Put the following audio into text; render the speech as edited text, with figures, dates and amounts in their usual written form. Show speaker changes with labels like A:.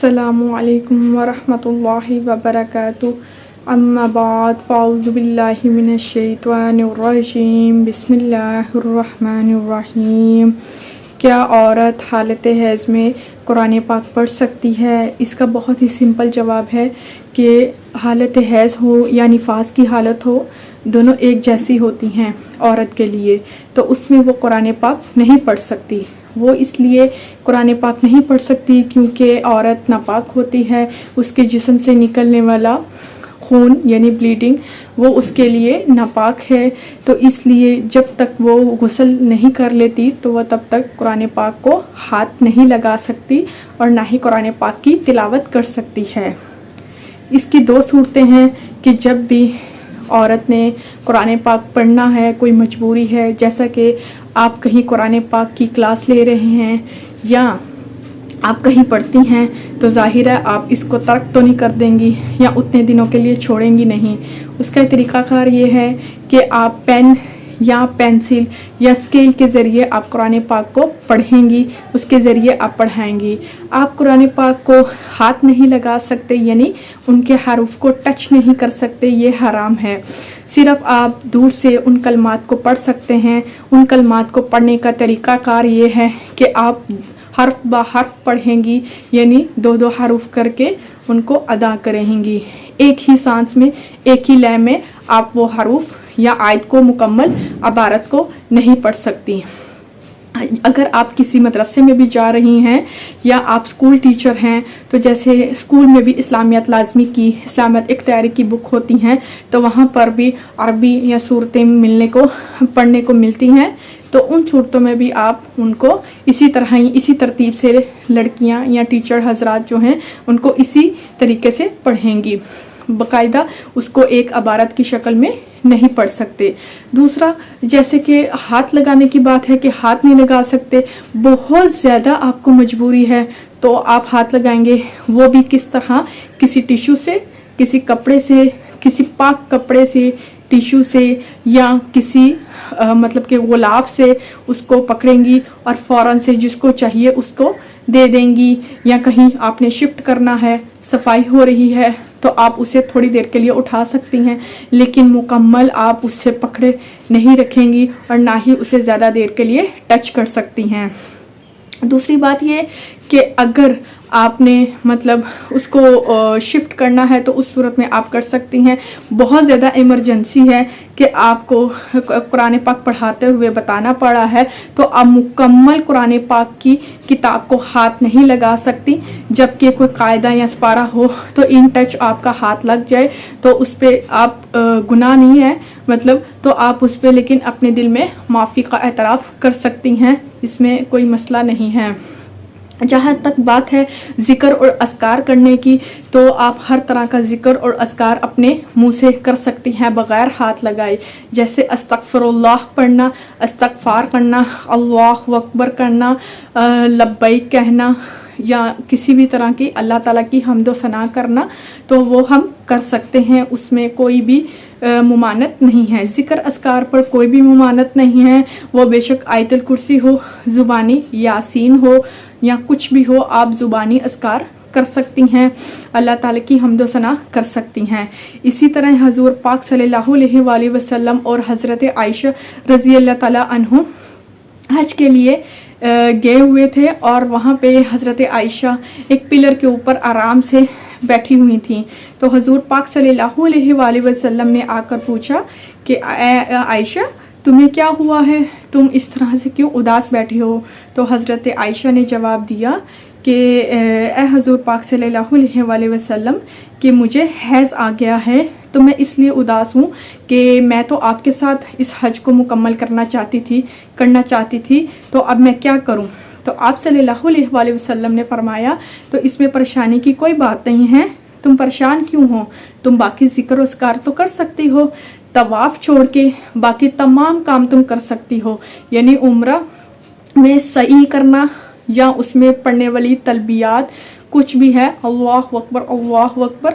A: السلام علیکم ورحمۃ اللہ وبرکاتہ اما بعد فاعوذ باللہ من الشیطان الرجیم بسم اللہ الرحمن الرحیم۔ کیا عورت حالت حیض میں قرآن پاک پڑھ سکتی ہے؟ اس کا بہت ہی سمپل جواب ہے کہ حالت حیض ہو یا نفاس کی حالت ہو، دونوں ایک جیسی ہوتی ہیں عورت کے لیے، تو اس میں وہ قرآن پاک نہیں پڑھ سکتی۔ وہ اس لیے قرآن پاک نہیں پڑھ سکتی کیونکہ عورت ناپاک ہوتی ہے، اس کے جسم سے نکلنے والا خون یعنی بلیڈنگ وہ اس کے لیے ناپاک ہے، تو اس لیے جب تک وہ غسل نہیں کر لیتی تو وہ تب تک قرآن پاک کو ہاتھ نہیں لگا سکتی اور نہ ہی قرآن پاک کی تلاوت کر سکتی ہے۔ اس کی دو صورتیں ہیں کہ جب بھی عورت نے قرآن پاک پڑھنا ہے، کوئی مجبوری ہے، جیسا کہ آپ کہیں قرآن پاک کی کلاس لے رہے ہیں یا آپ کہیں پڑھتی ہیں تو ظاہر ہے آپ اس کو ترک تو نہیں کر دیں گی یا اتنے دنوں کے لیے چھوڑیں گی نہیں۔ اس کا طریقہ کار یہ ہے کہ آپ پین یا پینسل یا اسکیل کے ذریعے آپ قرآن پاک کو پڑھیں گی، اس کے ذریعے آپ پڑھائیں گی۔ آپ قرآن پاک کو ہاتھ نہیں لگا سکتے، یعنی ان کے حروف کو ٹچ نہیں کر سکتے، یہ حرام ہے۔ صرف آپ دور سے ان کلمات کو پڑھ سکتے ہیں۔ ان کلمات کو پڑھنے کا طریقہ کار یہ ہے کہ آپ حرف با حرف پڑھیں گی، یعنی دو دو حروف کر کے ان کو ادا کریں گی۔ ایک ہی سانس میں، ایک ہی لے میں آپ وہ حروف یا آیت کو مکمل عبارت کو نہیں پڑھ سکتی۔ اگر آپ کسی مدرسے میں بھی جا رہی ہیں یا آپ اسکول ٹیچر ہیں تو جیسے اسکول میں بھی اسلامیات لازمی کی، اسلامیات اختیاری کی بک ہوتی ہیں تو وہاں پر بھی عربی یا صورتیں پڑھنے کو ملتی ہیں، تو ان صورتوں میں بھی آپ ان کو اسی طرح ہی اسی ترتیب سے لڑکیاں یا ٹیچر حضرات جو ہیں ان کو اسی طریقے سے پڑھیں گی، باقاعدہ اس کو ایک عبارت کی شکل میں نہیں پڑھ سکتے۔ دوسرا، جیسے کہ ہاتھ لگانے کی بات ہے کہ ہاتھ نہیں لگا سکتے، بہت زیادہ آپ کو مجبوری ہے تو آپ ہاتھ لگائیں گے، وہ بھی کس طرح؟ کسی ٹیشو سے، کسی کپڑے سے، کسی پاک کپڑے سے، ٹیشو سے یا کسی مطلب کہ غلاف سے اس کو پکڑیں گی اور فوراً سے جس کو چاہیے اس کو دے دیں گی، یا کہیں آپ نے شفٹ کرنا ہے، صفائی ہو رہی ہے تو آپ اسے تھوڑی دیر کے لیے اٹھا سکتی ہیں، لیکن مکمل آپ اس سے پکڑے نہیں رکھیں گی اور نہ ہی اسے زیادہ دیر کے لیے ٹچ کر سکتی ہیں۔ دوسری بات یہ کہ اگر آپ نے مطلب اس کو شفٹ کرنا ہے تو اس صورت میں آپ کر سکتی ہیں۔ بہت زیادہ ایمرجنسی ہے کہ آپ کو قرآن پاک پڑھاتے ہوئے بتانا پڑا ہے تو آپ مکمل قرآن پاک کی کتاب کو ہاتھ نہیں لگا سکتی، جبکہ کوئی قاعدہ یا سپارہ ہو تو ان ٹچ آپ کا ہاتھ لگ جائے تو اس پہ آپ گناہ نہیں ہے مطلب، تو آپ اس پہ لیکن اپنے دل میں معافی کا اعتراف کر سکتی ہیں، اس میں کوئی مسئلہ نہیں ہے۔ جہاں تک بات ہے ذکر اور اذکار کرنے کی، تو آپ ہر طرح کا ذکر اور اذکار اپنے منہ سے کر سکتی ہیں بغیر ہاتھ لگائے، جیسے استغفر اللہ پڑھنا، استغفار کرنا، اللہ اکبر کرنا، لبیک کہنا، یا کسی بھی طرح کی اللہ تعالیٰ کی حمد و ثنا کرنا، تو وہ ہم کر سکتے ہیں، اس میں کوئی بھی ممانت نہیں ہے۔ ذکر اذکار پر کوئی بھی ممانت نہیں ہے، وہ بے شک آیت الکرسی ہو، زبانی یاسین ہو یا کچھ بھی ہو، آپ زبانی اذکار کر سکتی ہیں، اللہ تعالیٰ کی حمد و ثنا کر سکتی ہیں۔ اسی طرح حضور پاک صلی اللہ علیہ وآلہ وسلم اور حضرت عائشہ رضی اللہ تعالیٰ عنہ حج کے لیے گئے ہوئے تھے، اور وہاں پہ حضرت عائشہ ایک پلر کے اوپر آرام سے بیٹھی ہوئی تھیں، تو حضور پاک صلی اللہ علیہ وآلہ وسلم نے آ کر پوچھا کہ اے عائشہ تمہیں کیا ہوا ہے، تم اس طرح سے کیوں اداس بیٹھی ہو؟ تو حضرت عائشہ نے جواب دیا کہ اے حضور پاک صلی اللہ علیہ وآلہ وسلم کہ مجھے حیض آ گیا ہے، تو میں اس لیے اداس ہوں کہ میں تو آپ کے ساتھ اس حج کو مکمل کرنا چاہتی تھی، تو اب میں کیا کروں؟ تو آپ صلی اللہ علیہ وآلہ وسلم نے فرمایا تو اس میں پریشانی کی کوئی بات نہیں ہے، تم پریشان کیوں ہو؟ تم باقی ذکر و اذکار تو کر سکتی ہو، طواف چھوڑ کے باقی تمام کام تم کر سکتی ہو، یعنی عمرہ میں سعی کرنا یا اس میں پڑھنے والی تلبیات کچھ بھی ہے، اللہ اکبر اللہ اکبر،